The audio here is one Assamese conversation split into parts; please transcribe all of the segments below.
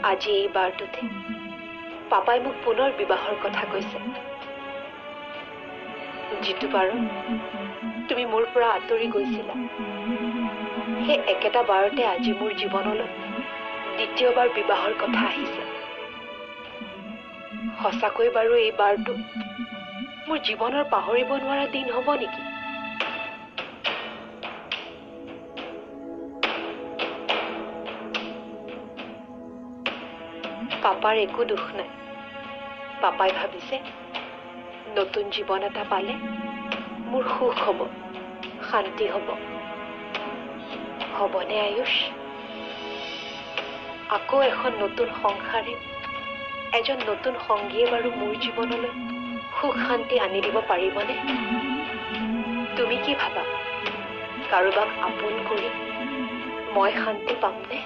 আজি এই বাৰটোতে পাপাই মোক পুনৰ বিবাহৰ কথা কৈছে। যিটো বাৰত তুমি মোৰ পৰা আঁতৰি গৈছিলা, সেই একেটা বাৰতে আজি মোৰ জীৱনলৈ দ্বিতীয়বাৰ বিবাহৰ কথা আহিছে। সঁচাকৈ বাৰু এই বাৰটো মোৰ জীৱনৰ পাহৰিব নোৱাৰা দিন হ'ব নেকি? পাপাৰ একো দুখ নাই। পাপাই ভাবিছে নতুন জীৱন এটা পালে মোৰ সুখ হ'ব, শান্তি হ'ব। হ'বনে আয়ুষ? আকৌ এখন নতুন সংসাৰে, এজন নতুন সংগীয়ে বাৰু মোৰ জীৱনলৈ সুখ শান্তি আনি দিব পাৰিবনে? তুমি কি ভাবা? কাৰোবাক আপোন কৰি মই শান্তি পামনে?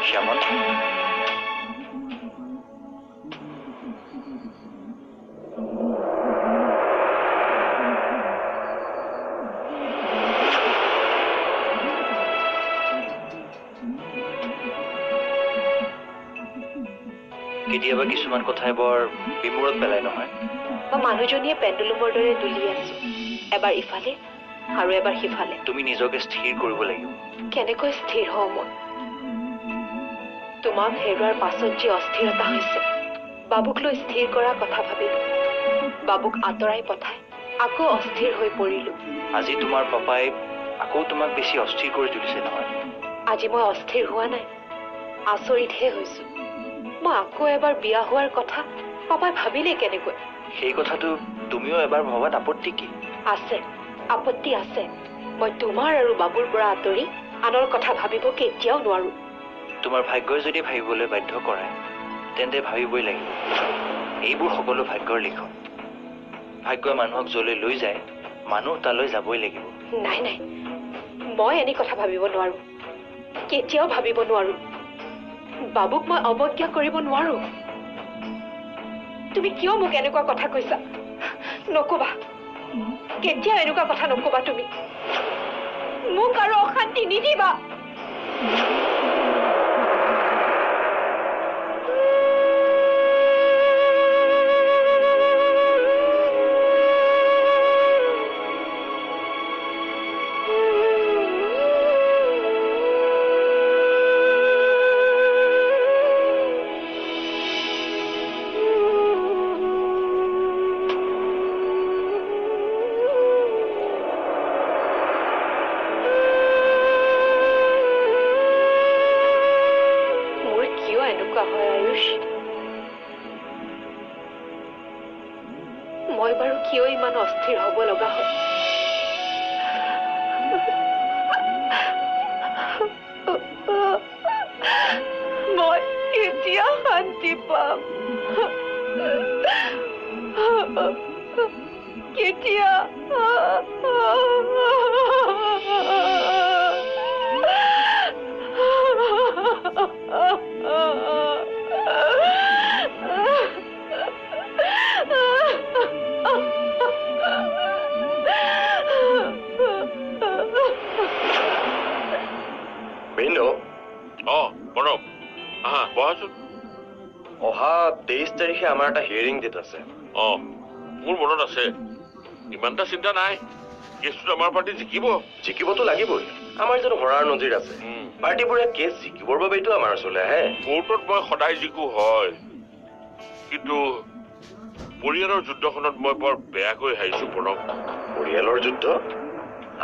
শ্যামল, কেতিয়াবা কিছুমান কথাই বৰ বিমূৰত পেলাই নহয়। মই মানুহজনীয়ে পেণ্ডুলুমৰ দৰে দুলি আছো, এবাৰ ইফালে আৰু এবাৰ সিফালে। তুমি নিজকে স্থিৰ কৰিব লাগিব। কেনেকৈ স্থিৰ হওঁ মই? তোমাক হেৰুৱাৰ পাছত যি অস্থিৰতা হৈছে, বাবুক লৈ স্থিৰ কৰাৰ কথা ভাবিলো। বাবুক আঁতৰাই পঠাই আকৌ অস্থিৰ হৈ পৰিলো। আজি তোমাৰ পাপাই আকৌ তোমাক বেছি অস্থিৰ কৰি তুলিছে নহয়। আজি মই অস্থিৰ হোৱা নাই, আচৰিতহে হৈছো। মই আকৌ এবাৰ বিয়া হোৱাৰ কথা পাপাই ভাবিলে কেনেকৈ? সেই কথাটো তুমিও এবাৰ ভবাত আপত্তি কি? আছে, আপত্তি আছে। মই তোমাৰ আৰু বাবুৰ পৰা আঁতৰি আনৰ কথা ভাবিব কেতিয়াও নোৱাৰো। তোমাৰ ভাগ্যই যদি ভাবিবলৈ বাধ্য কৰায় তেন্তে ভাবিবই লাগিব। এইবোৰ সকলো ভাগ্যৰ লিখন। ভাগ্যই মানুহক যলৈ লৈ যায় মানুহ তালৈ যাবই লাগিব। নাই নাই, মই এনে কথা ভাবিব নোৱাৰো, কেতিয়াও ভাবিব নোৱাৰো। বাবুক মই অৱজ্ঞা কৰিব নোৱাৰো। তুমি কিয় মোক এনেকুৱা কথা কৈছা? নকবা, কেতিয়াও এনেকুৱা কথা নকবা। তুমি মোক আৰু অশান্তি নিদিবা। মই বাৰু কিয় ইমান অস্থিৰ হ'ব লগা হয়? মই কেতিয়া শান্তি পাম? কেতিয়া? অহা 23 তাৰিখে আমাৰ এটা হিয়াৰিং ডেট আছে। মোৰ মনত আছে। ইমানটা চিন্তা নাই, কেছটো আমাৰ পাৰ্টি জিকিবতো লাগিবই। আমাৰ যিটো হৰাৰ নজিৰ আছে, পাৰ্টিবোৰে কেছ জিকিবৰ বাবেতো আমাৰ ওচৰলৈ আহে। কোৰ্টত মই সদায় জিকো হয়, কিন্তু পৰিয়ালৰ যুদ্ধখনত মই বৰ বেয়াকৈ হাৰিছো প্ৰণৱ। পৰিয়ালৰ যুদ্ধ?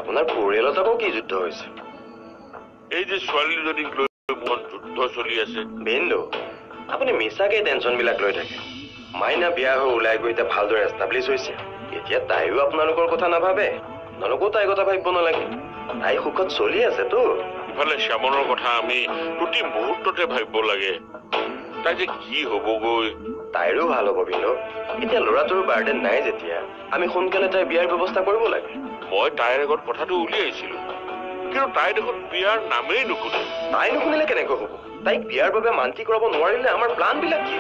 আপোনাৰ পৰিয়ালত আকৌ কি যুদ্ধ হৈছে? এই যে ছোৱালীজনীক লৈ মোৰ যুদ্ধ চলি আছে। বিন্দু, আপুনি মিছাকে টেনচন বিলাক লৈ থাকে। মাইনা বিয়া হৈ ওলাই গৈ এতিয়া ভালদৰে এষ্টাব্লিছ হৈছে। এতিয়া তাইও আপোনালোকৰ কথা নাভাবে, আপোনালোকেও তাইৰ কথা ভাবিব নালাগে। তাই সুখত চলি আছেতো। ইফালে শ্যামলৰ কথা আমি প্ৰতি মুহূৰ্ততে ভাবিব লাগে। তাই যে কি হবগৈ। তাইৰো ভাল হ'ব বিন্দু। এতিয়া ল'ৰাটোৰ বাৰ্ডেন নাই যেতিয়া আমি সোনকালে তাইৰ বিয়াৰ ব্যৱস্থা কৰিব লাগে। মই তাইৰ আগত কথাটো উলিয়াইছিলো, কিন্তু কিন্তু তাই দেখোন বিয়াৰ নামেই নুশুনে তাই নুশুনিলে কেনেকৈ হ'ব তাইক বিয়াৰ বাবে মান্তি কৰাব নোৱাৰিলে আমাৰ প্লানবিলাক কি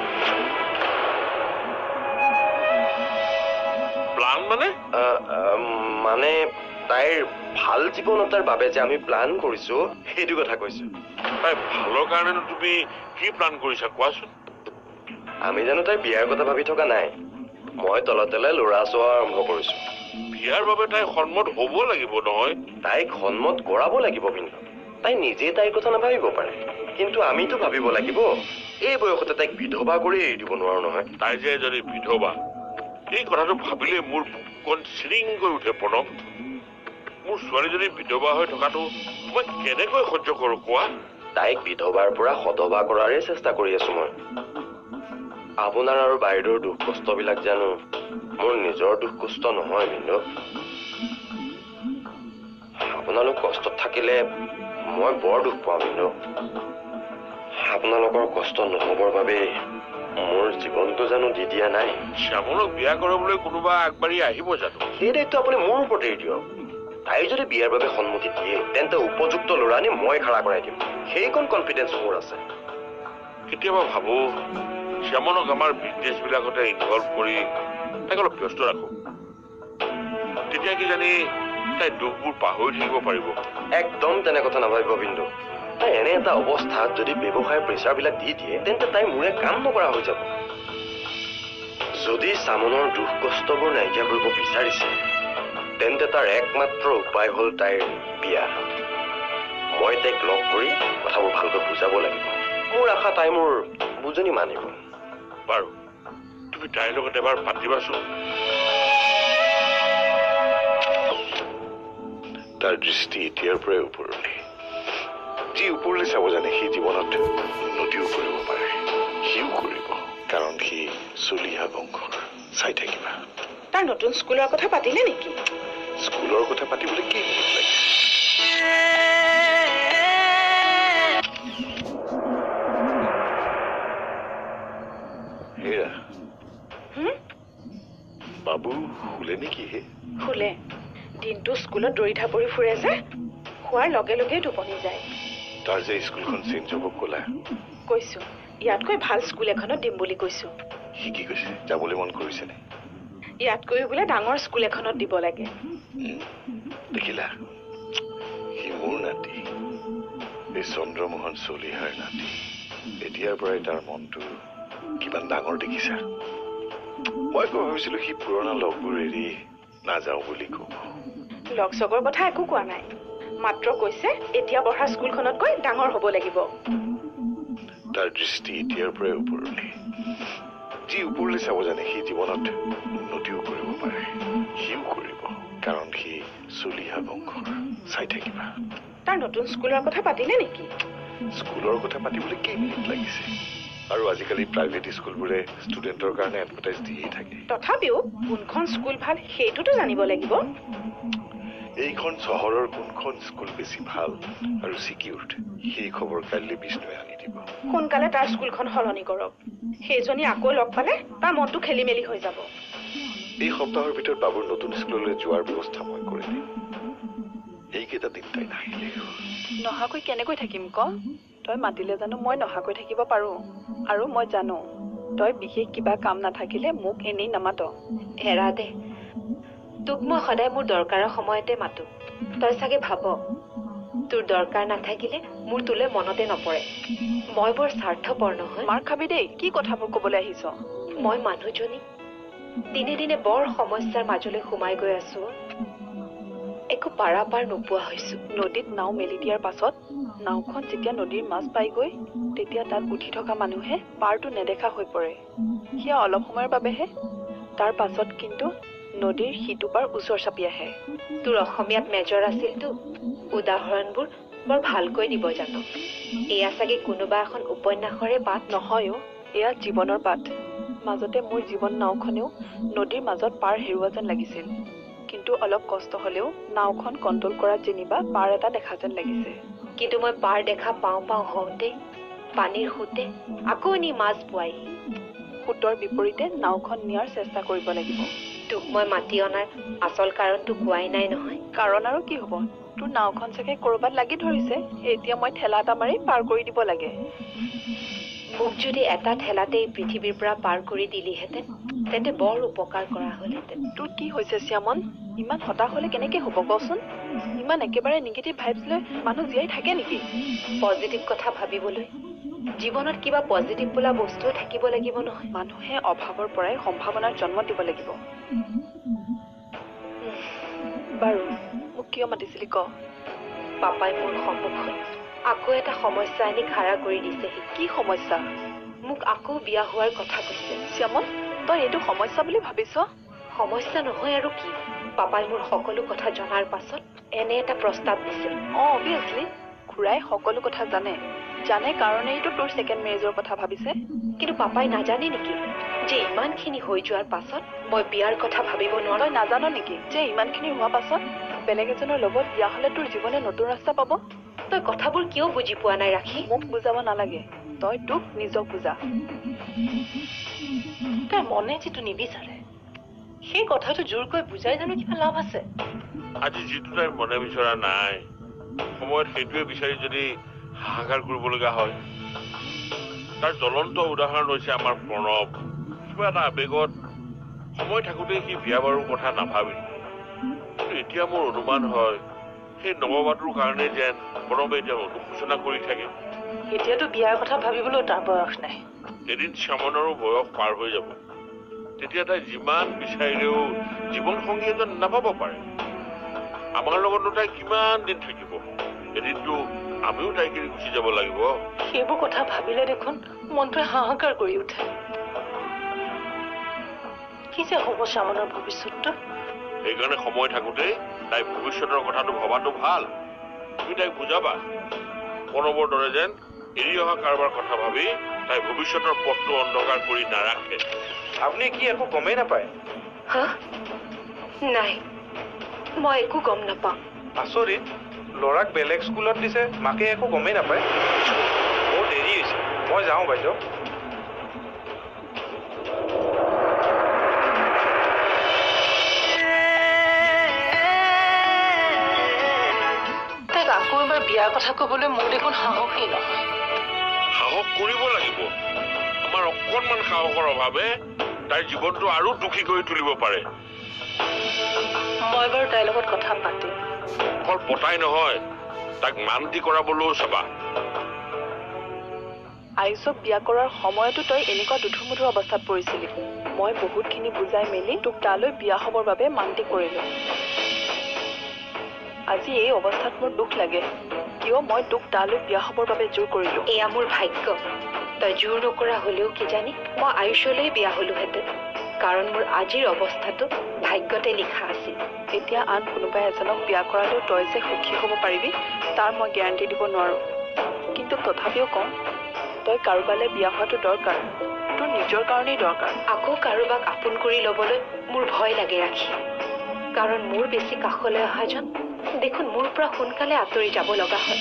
প্লান মানে মানে তাইৰ ভাল জীৱন এটাৰ বাবে যে আমি প্লান কৰিছো সেইটো কথা কৈছো তাই ভালৰ কাৰণেনো তুমি কি প্লান কৰিছা কোৱাচোন আমি জানো তাই বিয়াৰ কথা ভাবি থকা নাই মই তলতলে ল'ৰা চোৱা আৰম্ভ কৰিছো বিয়াৰ বাবে তাই সন্মত হ'ব লাগিব নহয় তাইক সন্মত কৰাব লাগিব কিন্তু তাই নিজে তাইৰ কথা নাভাবিব পাৰে কিন্তু আমিতো ভাবিব লাগিব এই বয়সতে তাইক বিধৱা কৰি এৰি দিব নোৱাৰো নহয় তাই যে এজনী বিধৱা এই কথাটো ভাবিলে মোৰ বুকুখন চিৰিং কৰি উঠে প্ৰণৱ মোৰ ছোৱালীজনী বিধৱা হৈ থকাটো মই কেনেকৈ সহ্য কৰোঁ কোৱা তাইক বিধৱাৰ পৰা সধৱা কৰাৰে চেষ্টা কৰি আছো মই আপোনাৰ আৰু বাইদেউৰ দুখ কষ্টবিলাক জানো মোৰ নিজৰ দুখ কষ্ট নহয় বিন্দু আপোনালোক কষ্টত থাকিলে মই বৰ দুখ পাওঁ বিন্দু আপোনালোকৰ কষ্ট নহবৰ বাবে মোৰ জীৱনটো জানো দি দিয়া নাই শ্যামলক বিয়া কৰাবলৈ কোনোবা আগবাঢ়ি আহিব জানো সেই দায়িত্ব আপুনি মোৰ ওপৰতে দিয়ক তাই যদি বিয়াৰ বাবে সন্মতি দিয়ে তেন্তে উপযুক্ত ল'ৰা আনি মই খাৰা কৰাই দিম সেইকণ কনফিডেন্স মোৰ আছে কেতিয়াবা ভাবো শ্যামলক আমাৰ বিজনেছবিলাকতে ইনভলভ কৰি তাইক অলপ ব্যস্ত ৰাখো তেতিয়া কি জানি তাই দুখবোৰ পাহৰি থাকিব পাৰিব একদম তেনে কথা নাভাবিব বিন্দু তাই এনে এটা অৱস্থাত যদি ব্যৱসায়ৰ প্ৰেচাৰবিলাক দি দিয়ে তেন্তে তাই মোৰে কাম নকৰা হৈ যাব যদি চামনৰ দুখ কষ্টবোৰ নাইকিয়া কৰিব বিচাৰিছে তেন্তে তাৰ একমাত্ৰ উপায় হ'ল তাইৰ বিয়া মই তাইক লগ কৰি কথাবোৰ ভালকৈ বুজাব লাগিব মোৰ আশা তাই মোৰ বুজনি মানিব বাৰু তুমি তাইৰ লগত এবাৰ পাতিবাচোন তাৰ দৃষ্টি এতিয়াৰ পৰাই ওপৰলৈ যি ওপৰলৈ চাব জানে সি জীৱনত উন্নতিও কৰিব পাৰে সিও কৰিব কাৰণ সি চলিহা বংশৰ চাই থাকিবা তাৰ নতুন স্কুলৰ কথা পাতিলে নেকি স্কুলৰ কথা পাতিবলৈ কি মিনিট লাগে হেৰা বাবু শুলে নেকি হে শুলে দিনটো স্কুলত দৌৰি ধাপৰি ফুৰে যে খোৱাৰ লগে লগে টোপনি যায় তাৰ যে স্কুলখন চেঞ্জ হ'ব ক'লা কৈছো ইয়াতকৈ ভাল স্কুল এখনত দিম বুলি কৈছো সি কি কৈছে যাবলৈ মন কৰিছেনে ইয়াতকৈ বোলে ডাঙৰ স্কুল এখনত দিব লাগে দেখিলা সি মোৰ নাতি এই চন্দ্ৰমোহন চলিহাৰ নাতি এতিয়াৰ পৰাই তাৰ মনটো কিমান ডাঙৰ দেখিছা মই ভাবিছিলো সি পুৰণা লগবোৰ এৰি নাযাওঁ বুলি ক'ব লগ চগৰ কথা একো কোৱা নাই মাত্ৰ কৈছে এতিয়া পঢ়া স্কুলখনতকৈ ডাঙৰ হ'ব লাগিব তাৰ দৃষ্টি এতিয়াৰ পৰাই ওপৰলৈ যি ওপৰলৈ চাব জানে সি জীৱনত উন্নতিও কৰিব পাৰে সিও কৰিব কাৰণ সি চলিহা বংশৰ চাই থাকিবা তাৰ নতুন স্কুলৰ কথা পাতিলে নেকি স্কুলৰ কথা পাতিবলৈ কেই মিনিট লাগিছে আৰু আজিকালি প্ৰাইভেট স্কুলবোৰে ষ্টুডেণ্টৰ কাৰণে এডভাৰটাইজ দিয়েই থাকে তথাপিও কোনখন স্কুল ভাল সেইটোতো জানিব লাগিব এইখন চহৰৰ কোনখন স্কুল বেছি ভাল আৰু চিকিউৰ্ড সেই খবৰ কাইলৈ বিষ্ণুৱে আনি দিব সোনকালে তাৰ স্কুলখন সলনি কৰক সেইজনী আকৌ লগ পালে তাৰ মনটো খেলি মেলি হৈ যাব এই সপ্তাহৰ ভিতৰত বাবুৰ নতুন স্কুললৈ যোৱাৰ ব্যৱস্থা মই কৰি দিম এইকেইটা দিন তাই নাহিলেই হ'ল নহাকৈ কেনেকৈ থাকিম ক তই মাতিলে জানো মই নহাকৈ থাকিব পাৰো আৰু মই জানো তই বিশেষ কিবা কাম নাথাকিলে মোক এনেই নামাত হেৰা দে তোক মই সদায় মোৰ দৰকাৰৰ সময়তে মাতো তই চাগে ভাব তোৰ দৰকাৰ নাথাকিলে মোৰ তোলে মনতে নপৰে মই বৰ স্বাৰ্থপৰ নহয় মাৰ খাবি দেই কি কথাবোৰ ক'বলৈ আহিছ মই মানুহজনী দিনে দিনে বৰ সমস্যাৰ মাজলৈ সোমাই গৈ আছো একো পাৰাপাৰ নোপোৱা হৈছো নদীত নাও মেলি দিয়াৰ পাছত নাওখন যেতিয়া নদীৰ মাছ পাইগৈ তেতিয়া তাত উঠি থকা মানুহে পাৰটো নেদেখা হৈ পৰে সেয়া অলপ সময়ৰ বাবেহে তাৰ পাছত কিন্তু নদীৰ সিটো পাৰ ওচৰ চাপি আহে তোৰ অসমীয়াত মেজৰ আছিলতো উদাহৰণবোৰ বৰ ভালকৈ দিব জানো এয়া চাগে কোনোবা এখন উপন্যাসৰে পাঠ নহয়ও এয়া জীৱনৰ পাঠ মাজতে মোৰ জীৱন নাওখনেও নদীৰ মাজত পাৰ হেৰুৱা যেন লাগিছিল কিন্তু অলপ কষ্ট হ'লেও নাওখন কণ্ট্ৰল কৰাত যেনিবা পাৰ এটা দেখা যেন লাগিছে কিন্তু মই পাৰ দেখা পাওঁ হওঁতে পানীৰ সোঁতে আকৌ নি মাছ পোৱাইহি সোঁতৰ বিপৰীতে নাওখন নিয়াৰ চেষ্টা কৰিব লাগিব তোক মই মাতি অনাৰ আচল কাৰণটো কোৱাই নাই নহয়। কাৰণ আৰু কি হ'ব, তোৰ নাওখন চাগে ক'ৰবাত লাগি ধৰিছে, এতিয়া মই ঠেলা এটা মাৰি পাৰ কৰি দিব লাগে। মোক যদি এটা ঠেলাতেই পৃথিৱীৰ পৰা পাৰ কৰি দিলিহেঁতেন তেন্তে বৰ উপকাৰ কৰা হ'লহেঁতেন। তোৰ কি হৈছে শ্যামন? ইমান হতাশ হ'লে কেনেকে হ'ব কচোন? ইমান একেবাৰে নিগেটিভ ভাইবছ লৈ মানুহ জীয়াই থাকে নেকি? পজিটিভ কথা ভাবিবলৈ জীৱনত কিবা পজিটিভ বোলা বস্তুও থাকিব লাগিব নহয়। মানুহে অভাৱৰ পৰাই সম্ভাৱনাৰ জন্ম দিব লাগিব। বাৰু মোক কিয় মাতিছিলি ক? পাপাই মোৰ সন্মুখত আকৌ এটা সমস্যা আনি খাৰা কৰি দিছেহি। কি সমস্যা? মোক আকৌ বিয়া হোৱাৰ কথা কৈছে। শ্যামন, তই এইটো সমস্যা বুলি ভাবিছ? সমস্যা নহয় আৰু কি। পাপাই মোৰ সকলো কথা জনাৰ পাছত এনে এটা প্ৰস্তাৱ দিছে। অবভিয়াছলি খুৰাই সকলো কথা জানে কাৰণেইতো তোৰ ছেকেণ্ড মেৰেজৰ কথা ভাবিছে। কিন্তু পাপাই নাজানে নেকি যে ইমানখিনি হৈ যোৱাৰ পাছত মই বিয়াৰ কথা ভাবিব নোৱাৰো? তই নাজান নেকি যে ইমানখিনি হোৱা পাছত বেলেগ এজনৰ লগত বিয়া হ'লে তোৰ জীৱনে নতুন ৰাস্তা পাব? তই কথাবোৰ কিয় বুজি পোৱা নাই ৰাখি? মোক বুজাব নালাগে, তই তোক নিজক বুজা। তাৰ মনে যিটো নিবিচাৰে সেই কথাটো জোৰকৈ বুজাই জানো কিবা লাভ আছে? আজি যিটো তাই মনে বিচৰা নাই, সময়ত সেইটোৱে বিচাৰি যদি হাহাকাৰ কৰিবলগা হয়। তাৰ জ্বলন্ত উদাহৰণ হৈছে আমাৰ প্ৰণৱ। কিবা এটা আৱেগত সময় থাকোঁতে সি বিয়া বাৰুৰ কথা নাভাবিল। কিন্তু এতিয়া মোৰ অনুমান হয় সেই নৱবাটোৰ কাৰণে যেন প্ৰণৱে এতিয়া অনুশোচনা কৰি থাকে। এতিয়াতো বিয়াৰ কথা ভাবিবলৈ তাৰ বয়স নাই। এদিন শ্যামনৰো বয়স পাৰ হৈ যাব, তেতিয়া তাই যিমান বিচাৰিলেও জীৱন সংগী এজন নাপাব পাৰে। আমাৰ লগতনো তাই কিমান দিন থাকিব? এদিনতো আমিও তাইক এৰি গুচি যাব লাগিব। সেইবোৰ কথা ভাবিলে দেখোন মনটোৱে হাহাকাৰ কৰি উঠে। কি যে হ'ব শ্যামনৰ ভৱিষ্যতটো? সেইকাৰণে সময় থাকোঁতেই তাই ভৱিষ্যতৰ কথাটো ভবাটো ভাল। তুমি তাইক বুজাবা, প্ৰণৱৰ দৰে যেন এৰি অহা কাৰোবাৰ কথা ভাবি তাই ভৱিষ্যতৰ পথটো অন্ধকাৰ কৰি নাৰাখে। আপুনি কি একো গমেই নাপায়? হা? নাই, মই একো গম নাপাওঁ। আচৰিত, ল'ৰাক বেলেগ স্কুলত দিছে, মাকে একো গমেই নাপায়। মোৰ দেৰি হৈছে, মই যাওঁ বাইদেউ। তাইক আকৌ এবাৰ বিয়াৰ কথা ক'বলৈ মোৰ দেখোন সাহসেই নহয়। সাহস কৰিব লাগিব। আমাৰ অকণমান সাহসৰ অভাৱে তাইৰ জীৱনটো আৰু দুখী কৰি তুলিব পাৰে। মই বাৰু তাইৰ লগত কথা পাতিম। অকল পতাই নহয়, তাক মান্তি কৰাবলৈও চাবা। আয়ুষক বিয়া কৰাৰ সময়তো তই এনেকুৱা দুধুৰ-মুধুৰ অৱস্থাত পৰিছিলি। মই বহুতখিনি বুজাই মেলি তোক তালৈ বিয়া হ'বৰ বাবে মান্তি কৰিলো। আজি এই অৱস্থাত মোৰ দুখ লাগে, কিয় মই তোক তালৈ বিয়া হ'বৰ বাবে জোৰ কৰিলো। এয়া মোৰ ভাগ্য। তই জোৰ নকৰা হলেও কিজানি মই আয়ুষলৈ বিয়া হলোহেঁতেন, কাৰণ মোৰ আজিৰ অৱস্থাটো ভাগ্যতে লিখা আছিল। এতিয়া আন কোনোবাই এজনক বিয়া কৰালেও তই যে সুখী হ'ব পাৰিবি তাৰ মই গেৰাণ্টি দিব নোৱাৰো। কিন্তু তথাপিও কওঁ, তই কাৰোবালৈ বিয়া হোৱাটো দৰকাৰ, তোৰ নিজৰ কাৰণেই দৰকাৰ। আকৌ কাৰোবাক আপোন কৰি ল'বলৈ মোৰ ভয় লাগে ৰাখি, কাৰণ মোৰ বেছি কাষলৈ অহাজন দেখোন মোৰ পৰা সোনকালে আঁতৰি যাব লগা হয়,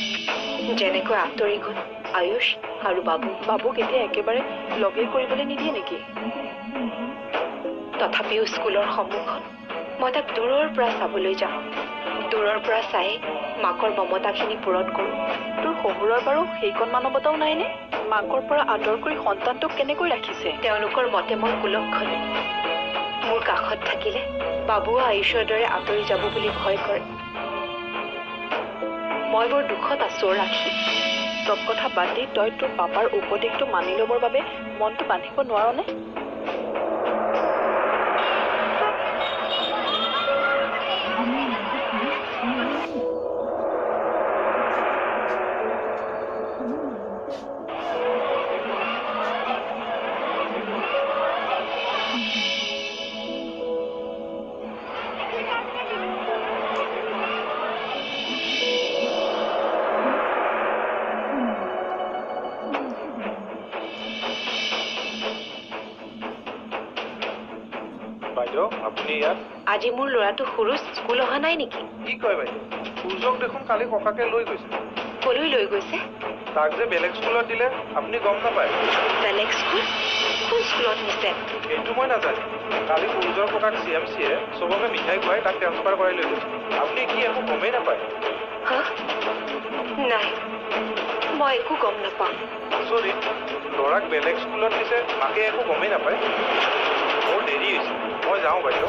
যেনেকৈ আঁতৰি গ'ল আয়ুষ আৰু বাবু। বাবুক এতিয়া একেবাৰে লগেই কৰিবলৈ নিদিয়ে নেকি? তথাপিও স্কুলৰ সন্মুখত মই তাক দূৰৰ পৰা চাবলৈ যাওঁ। দূৰৰ পৰা চাই মাকৰ মমতাখিনি পূৰণ কৰোঁ। তোৰ শহুৰৰ বাৰু সেইকণ মানৱতাও নাইনে? মাকৰ পৰা আঁতৰ কৰি সন্তানটোক কেনেকৈ ৰাখিছে? তেওঁলোকৰ মতে মই কুলক্ষণী। মোৰ কাষত থাকিলে বাবুও আয়ুষৰ দৰে আঁতৰি যাব বুলি ভয় কৰে। মই বৰ দুখত আছো ৰাখি। চব কথা বাদ দি তই তোৰ পাপাৰ উপদেশটো মানি ল'বৰ বাবে মনটো বান্ধিব নোৱাৰনে? বাইদেউ, আপুনি ইয়াত? আজি মোৰ ল'ৰাটো সুৰুজ স্কুল অহা নাই নেকি? কি কয় বাইদেউ? সূৰ্যক দেখোন কালি ককাকে লৈ গৈছে। কলৈ লৈ গৈছে? তাক যে বেলেগ স্কুলত দিলে আপুনি গম নাপায়? বেলেগ স্কুল? কোন স্কুলত নিছে? এইটো মই নাজানো। কালি সূৰ্যৰ ককাক CMCয়ে চবকে মিঠাই খুৱাই তাক ট্ৰেন্সফাৰ কৰাই লৈ গৈছে। আপুনি কি একো গমেই নাপায়? হা? নাই, মই একো গম নাপাওঁ। আচৰিত, ল'ৰাক বেলেগ স্কুলত দিছে, মাকে একো গমেই নাপায়। মোৰ দেৰি হৈছে, মই যাওঁ বাইদেউ।